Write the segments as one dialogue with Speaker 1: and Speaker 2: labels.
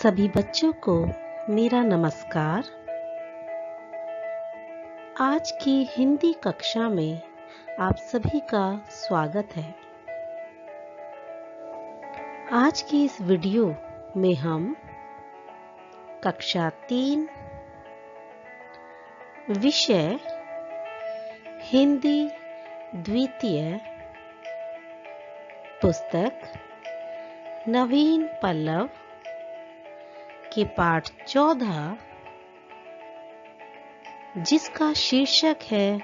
Speaker 1: सभी बच्चों को मेरा नमस्कार। आज की हिंदी कक्षा में आप सभी का स्वागत है। आज की इस वीडियो में हम कक्षा 3 विषय हिंदी द्वितीय पुस्तक नवीन पल्लव के पाठ 14 जिसका शीर्षक है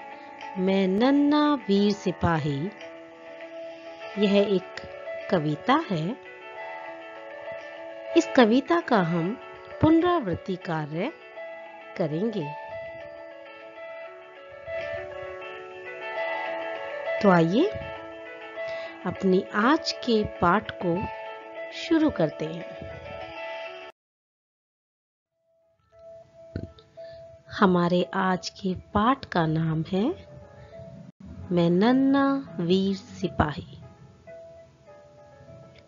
Speaker 1: मैं नन्हा वीर सिपाही। यह एक कविता है। इस कविता का हम पुनरावृत्ति कार्य करेंगे। तो आइए अपनी आज के पाठ को शुरू करते हैं। हमारे आज के पाठ का नाम है मैं नन्हा वीर सिपाही।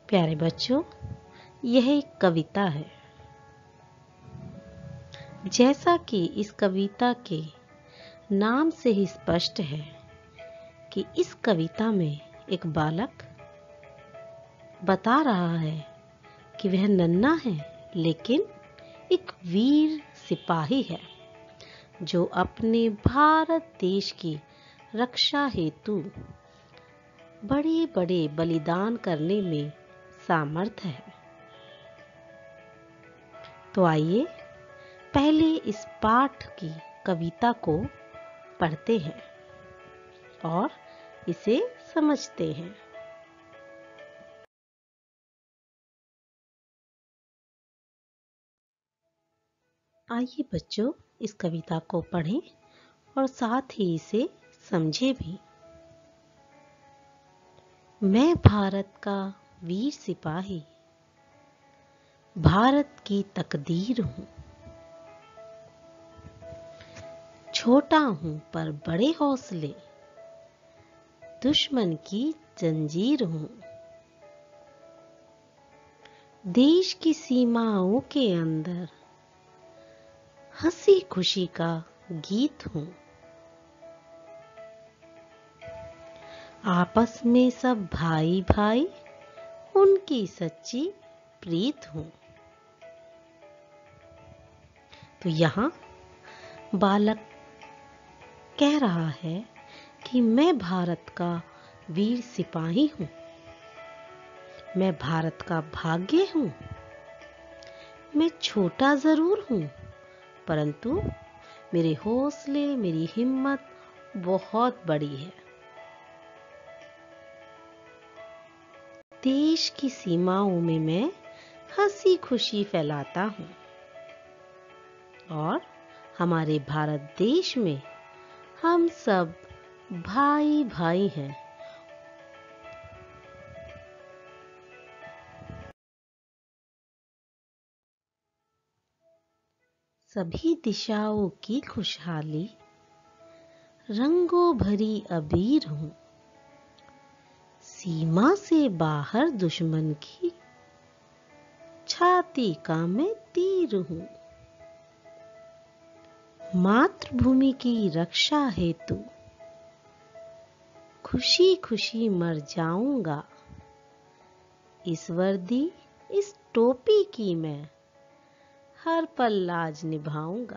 Speaker 1: प्यारे बच्चों, यह एक कविता है। जैसा कि इस कविता के नाम से ही स्पष्ट है कि इस कविता में एक बालक बता रहा है कि वह नन्हा है लेकिन एक वीर सिपाही है जो अपने भारत देश की रक्षा हेतु बड़े बड़े बलिदान करने में सामर्थ है। तो आइए पहले इस पाठ की कविता को पढ़ते हैं और इसे समझते हैं। आइए बच्चों, इस कविता को पढ़ें और साथ ही इसे समझें भी। मैं भारत का वीर सिपाही, भारत की तकदीर हूं। छोटा हूं पर बड़े हौसले, दुश्मन की जंजीर हूं। देश की सीमाओं के अंदर हंसी खुशी का गीत हूं। आपस में सब भाई भाई, उनकी सच्ची प्रीत हूं। तो यहाँ बालक कह रहा है कि मैं भारत का वीर सिपाही हूं। मैं भारत का भाग्य हूं। मैं छोटा जरूर हूं, परंतु मेरे हौसले, मेरी हिम्मत बहुत बड़ी है। देश की सीमाओं में मैं हंसी खुशी फैलाता हूं और हमारे भारत देश में हम सब भाई भाई हैं। सभी दिशाओं की खुशहाली, रंगों भरी अबीर हूं। सीमा से बाहर दुश्मन की छाती का मैं तीर हूं। मातृभूमि की रक्षा हेतु खुशी खुशी मर जाऊंगा। इस वर्दी, इस टोपी की मैं हर पल लाज निभाऊंगा।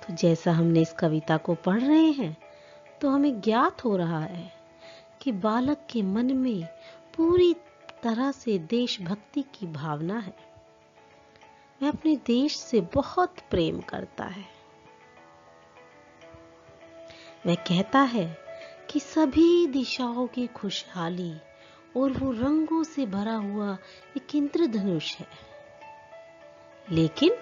Speaker 1: तो जैसा हमने इस कविता को पढ़ रहे हैं तो हमें ज्ञात हो रहा है कि बालक के मन में पूरी तरह से देशभक्ति की भावना है। वह अपने देश से बहुत प्रेम करता है। वह कहता है कि सभी दिशाओं की खुशहाली और वो रंगों से भरा हुआ एक इंद्रधनुष है। लेकिन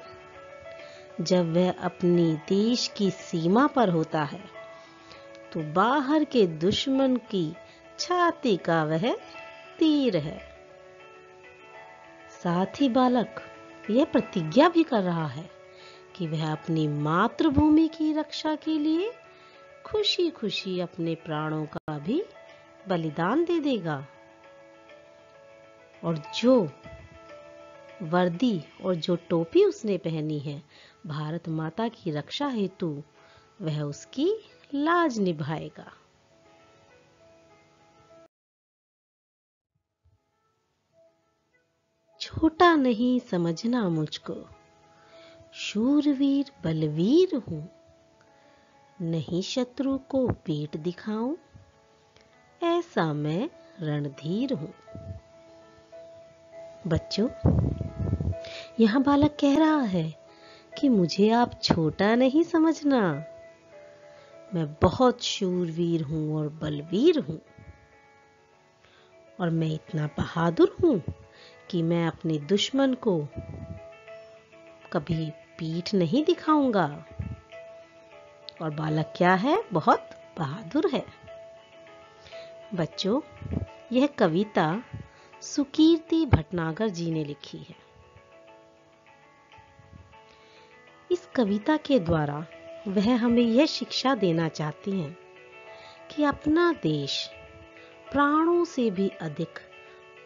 Speaker 1: जब वह अपनी देश की सीमा पर होता है तो बाहर के दुश्मन की छाती का वह तीर है। साथ ही बालक यह प्रतिज्ञा भी कर रहा है कि वह अपनी मातृभूमि की रक्षा के लिए खुशी खुशी अपने प्राणों का भी बलिदान दे देगा। और जो वर्दी और जो टोपी उसने पहनी है भारत माता की रक्षा हेतु, वह उसकी लाज निभाएगा। छोटा नहीं समझना मुझको, शूरवीर बलवीर हूं, नहीं शत्रु को पीठ दिखाऊं, ऐसा मैं रणधीर हूं। बच्चों, यहाँ बालक कह रहा है कि मुझे आप छोटा नहीं समझना, मैं बहुत शूरवीर हूं और बलवीर हूं, और मैं इतना बहादुर हूं कि मैं अपने दुश्मन को कभी पीठ नहीं दिखाऊंगा। और बालक क्या है? बहुत बहादुर है। बच्चों, यह कविता सुकीर्ति भटनागर जी ने लिखी है। इस कविता के द्वारा वह हमें यह शिक्षा देना चाहती हैं कि अपना देश प्राणों से भी अधिक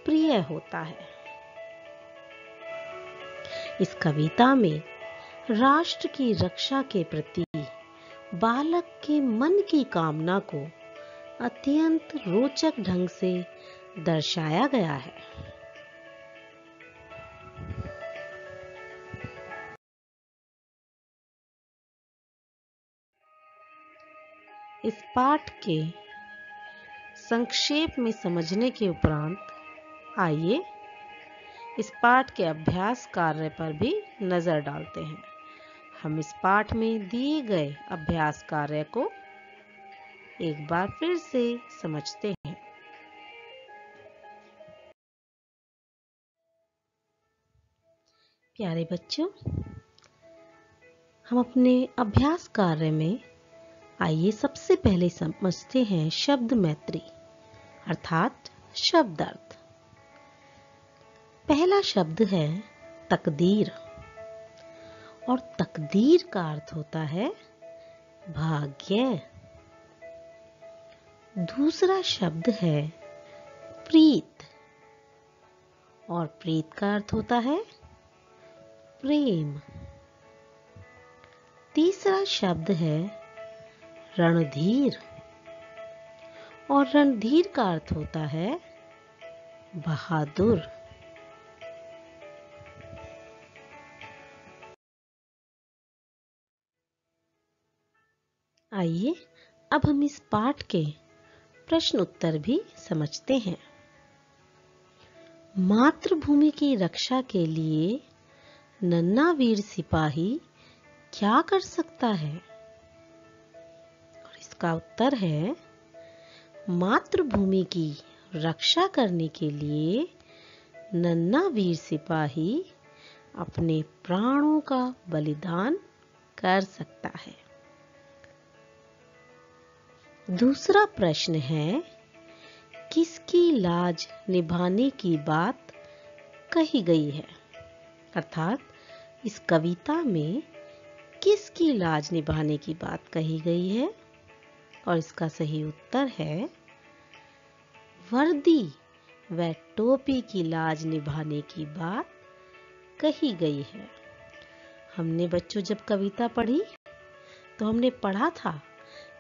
Speaker 1: प्रिय होता है। इस कविता में राष्ट्र की रक्षा के प्रति बालक के मन की कामना को अत्यंत रोचक ढंग से दर्शाया गया है। इस पाठ के संक्षेप में समझने के उपरांत आइए इस पाठ के अभ्यास कार्य पर भी नजर डालते हैं। हम इस पाठ में दिए गए अभ्यास कार्य को एक बार फिर से समझते हैं। प्यारे बच्चों, हम अपने अभ्यास कार्य में आइए सबसे पहले समझते हैं शब्द मैत्री अर्थात शब्द अर्थ। पहला शब्द है तकदीर, और तकदीर का अर्थ होता है भाग्य। दूसरा शब्द है प्रीत, और प्रीत का अर्थ होता है प्रेम। तीसरा शब्द है रणधीर, और रणधीर का अर्थ होता है बहादुर। आइए अब हम इस पाठ के प्रश्न उत्तर भी समझते हैं। मातृभूमि की रक्षा के लिए नन्हा वीर सिपाही क्या कर सकता है? और इसका उत्तर है, मातृभूमि की रक्षा करने के लिए नन्हा वीर सिपाही अपने प्राणों का बलिदान कर सकता है। दूसरा प्रश्न है, किसकी लाज निभाने की बात कही गई है? अर्थात इस कविता में किसकी लाज निभाने की बात कही गई है? और इसका सही उत्तर है वर्दी व टोपी की लाज निभाने की बात कही गई है। हमने बच्चों जब कविता पढ़ी तो हमने पढ़ा था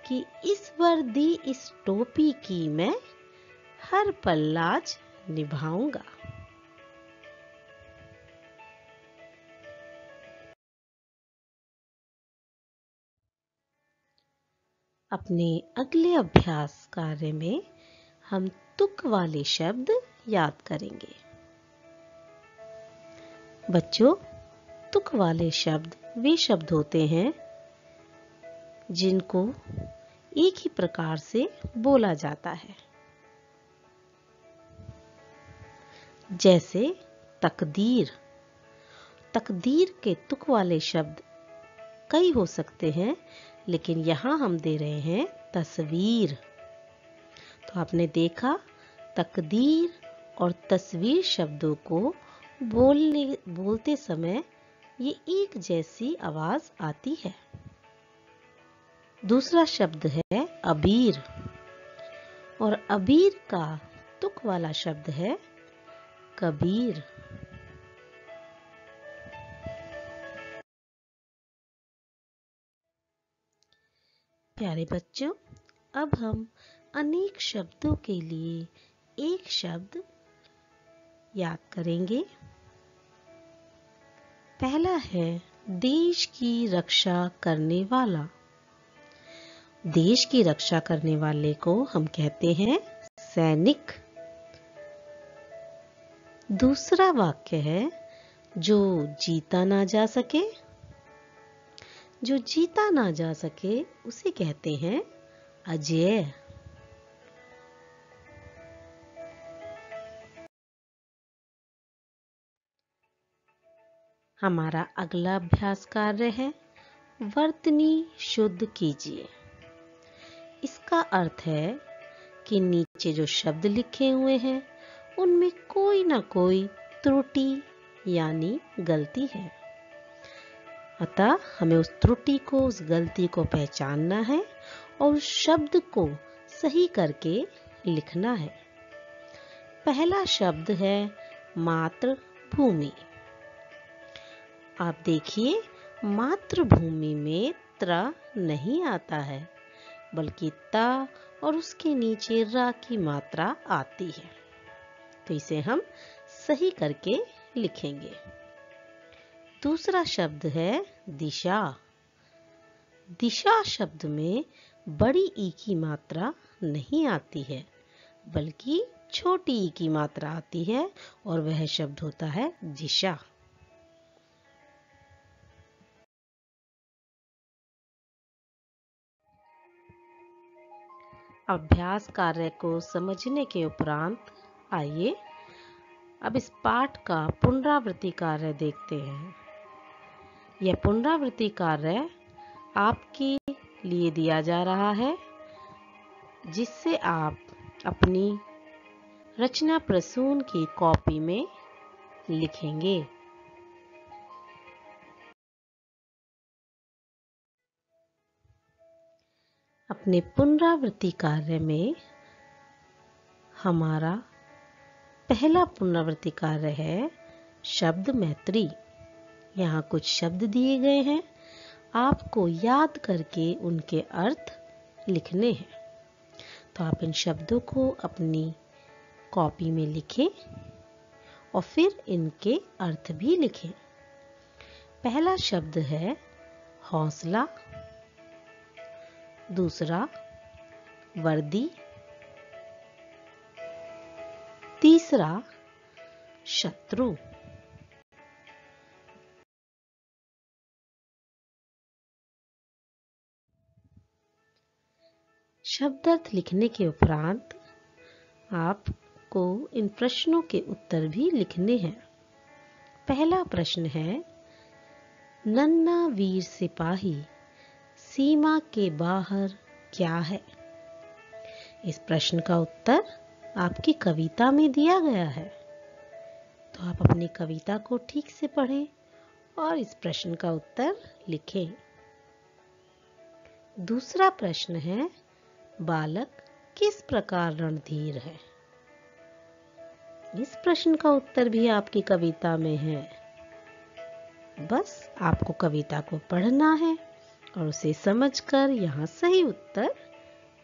Speaker 1: कि इस वर्दी इस टोपी की मैं हर पल लाज निभाऊंगा। अपने अगले अभ्यास कार्य में हम तुक वाले शब्द याद करेंगे। बच्चों, तुक वाले शब्द वे शब्द होते हैं जिनको एक ही प्रकार से बोला जाता है। जैसे तकदीर। तकदीर के तुक वाले शब्द कई हो सकते हैं, लेकिन यहां हम दे रहे हैं तस्वीर। तो आपने देखा, तकदीर और तस्वीर शब्दों को बोलते समय ये एक जैसी आवाज आती है। दूसरा शब्द है अबीर, और अबीर का तुक वाला शब्द है कबीर। प्यारे बच्चों, अब हम अनेक शब्दों के लिए एक शब्द याद करेंगे। पहला है देश की रक्षा करने वाला। देश की रक्षा करने वाले को हम कहते हैं सैनिक। दूसरा वाक्य है जो जीता ना जा सके। जो जीता ना जा सके उसे कहते हैं अजेय। हमारा अगला अभ्यास कार्य है वर्तनी शुद्ध कीजिए। इसका अर्थ है कि नीचे जो शब्द लिखे हुए हैं उनमें कोई ना कोई त्रुटि यानी गलती है। अतः हमें उस त्रुटि को, उस गलती को पहचानना है और उस शब्द को सही करके लिखना है। पहला शब्द है मातृभूमि। आप देखिए, मातृभूमि में त्र नहीं आता है, बल्कि ता और उसके नीचे रा की मात्रा आती है। तो इसे हम सही करके लिखेंगे। दूसरा शब्द है दिशा। दिशा शब्द में बड़ी ई की मात्रा नहीं आती है, बल्कि छोटी ई की मात्रा आती है और वह शब्द होता है दिशा। अभ्यास कार्य को समझने के उपरांत आइए अब इस पाठ का पुनरावृत्ति कार्य देखते हैं। यह पुनरावृत्ति कार्य आपके लिए दिया जा रहा है, जिससे आप अपनी रचना प्रसून की कॉपी में लिखेंगे। अपने पुनरावृत्ति कार्य में हमारा पहला पुनरावृत्ति कार्य है शब्द मैत्री। यहाँ कुछ शब्द दिए गए हैं, आपको याद करके उनके अर्थ लिखने हैं। तो आप इन शब्दों को अपनी कॉपी में लिखें और फिर इनके अर्थ भी लिखें। पहला शब्द है हौसला। दूसरा वर्दी। तीसरा शत्रु। शब्दार्थ लिखने के उपरांत आपको इन प्रश्नों के उत्तर भी लिखने हैं। पहला प्रश्न है नन्हा वीर सिपाही सीमा के बाहर क्या है? इस प्रश्न का उत्तर आपकी कविता में दिया गया है। तो आप अपनी कविता को ठीक से पढ़ें और इस प्रश्न का उत्तर लिखें। दूसरा प्रश्न है बालक किस प्रकार रणधीर है? इस प्रश्न का उत्तर भी आपकी कविता में है। बस आपको कविता को पढ़ना है और उसे समझकर यहाँ सही उत्तर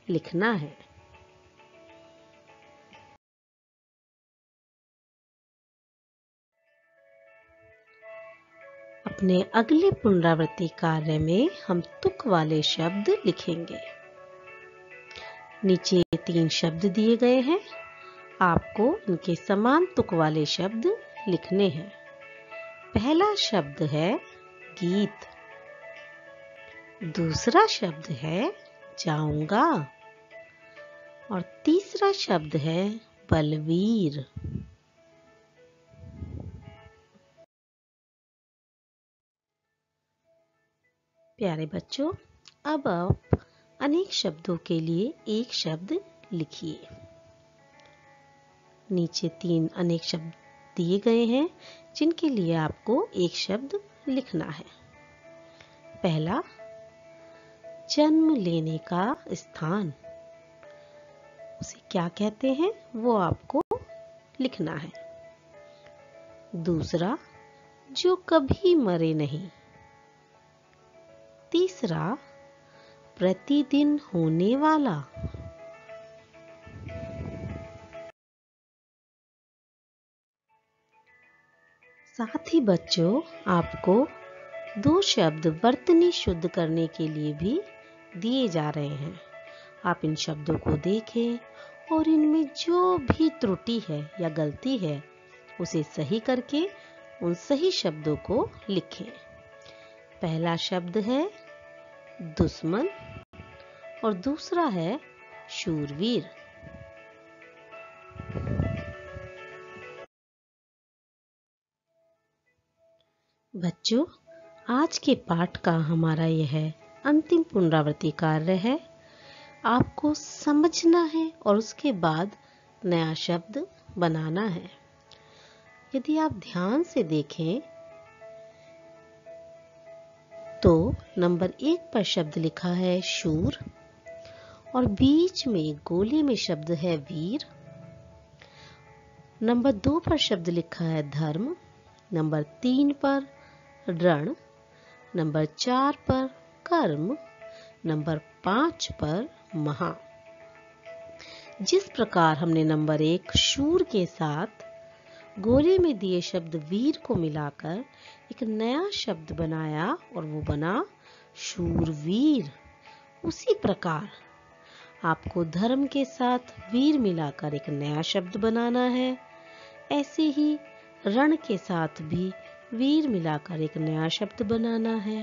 Speaker 1: लिखना है। अपने अगले पुनरावृत्ति कार्य में हम तुक वाले शब्द लिखेंगे। नीचे 3 शब्द दिए गए हैं, आपको इनके समान तुक वाले शब्द लिखने हैं। पहला शब्द है गीत। दूसरा शब्द है जाऊंगा और तीसरा शब्द है बलवीर। प्यारे बच्चों, अब आप अनेक शब्दों के लिए एक शब्द लिखिए। नीचे 3 अनेक शब्द दिए गए हैं, जिनके लिए आपको एक शब्द लिखना है। पहला जन्म लेने का स्थान, उसे क्या कहते हैं वो आपको लिखना है। दूसरा, जो कभी मरे नहीं। तीसरा, प्रतिदिन होने वाला। साथ ही बच्चों, आपको 2 शब्द वर्तनी शुद्ध करने के लिए भी दिए जा रहे हैं। आप इन शब्दों को देखें और इनमें जो भी त्रुटि है या गलती है उसे सही करके उन सही शब्दों को लिखें। पहला शब्द है दुश्मन और दूसरा है शूरवीर। बच्चों, आज के पाठ का हमारा यह अंतिम पुनरावृत्ति कार्य है। आपको समझना है और उसके बाद नया शब्द बनाना है। यदि आप ध्यान से देखें तो नंबर 1 पर शब्द लिखा है शूर और बीच में गोले में शब्द है वीर। नंबर 2 पर शब्द लिखा है धर्म, नंबर 3 पर रण, नंबर 4 पर कर्म, नंबर 5 पर महा। जिस प्रकार हमने नंबर 1 शूर के साथ गोले में दिए शब्द वीर को मिलाकर एक नया शब्द बनाया और वो बना शूरवीर, उसी प्रकार आपको धर्म के साथ वीर मिलाकर एक नया शब्द बनाना है। ऐसे ही रण के साथ भी वीर मिलाकर एक नया शब्द बनाना है।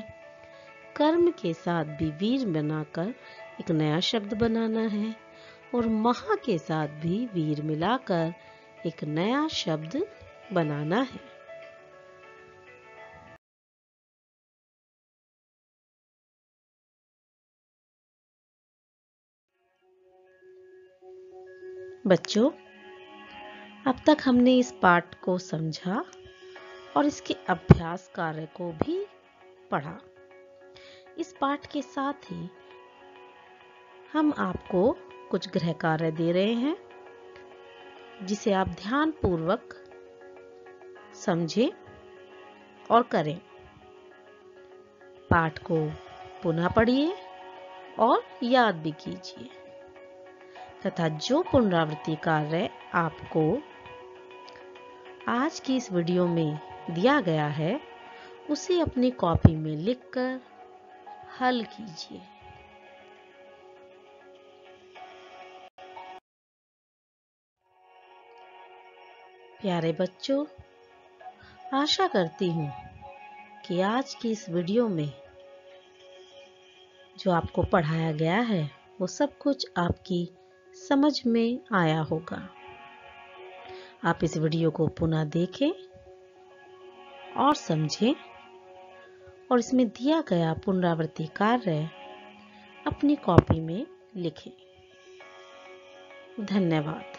Speaker 1: कर्म के साथ भी वीर बनाकर एक नया शब्द बनाना है और महा के साथ भी वीर मिलाकर एक नया शब्द बनाना है। बच्चों, अब तक हमने इस पाठ को समझा और इसके अभ्यास कार्य को भी पढ़ा। इस पाठ के साथ ही हम आपको कुछ गृह कार्य दे रहे हैं जिसे आप ध्यान पूर्वक समझें और करें। पाठ को पुनः पढ़िए और याद भी कीजिए तथा जो पुनरावृत्ति कार्य आपको आज की इस वीडियो में दिया गया है उसे अपनी कॉपी में लिखकर हल कीजिए। प्यारे बच्चों, आशा करती हूँ कि आज की इस वीडियो में जो आपको पढ़ाया गया है वो सब कुछ आपकी समझ में आया होगा। आप इस वीडियो को पुनः देखें और समझें और इसमें दिया गया पुनरावृत्ति कार्य अपनी कॉपी में लिखें। धन्यवाद।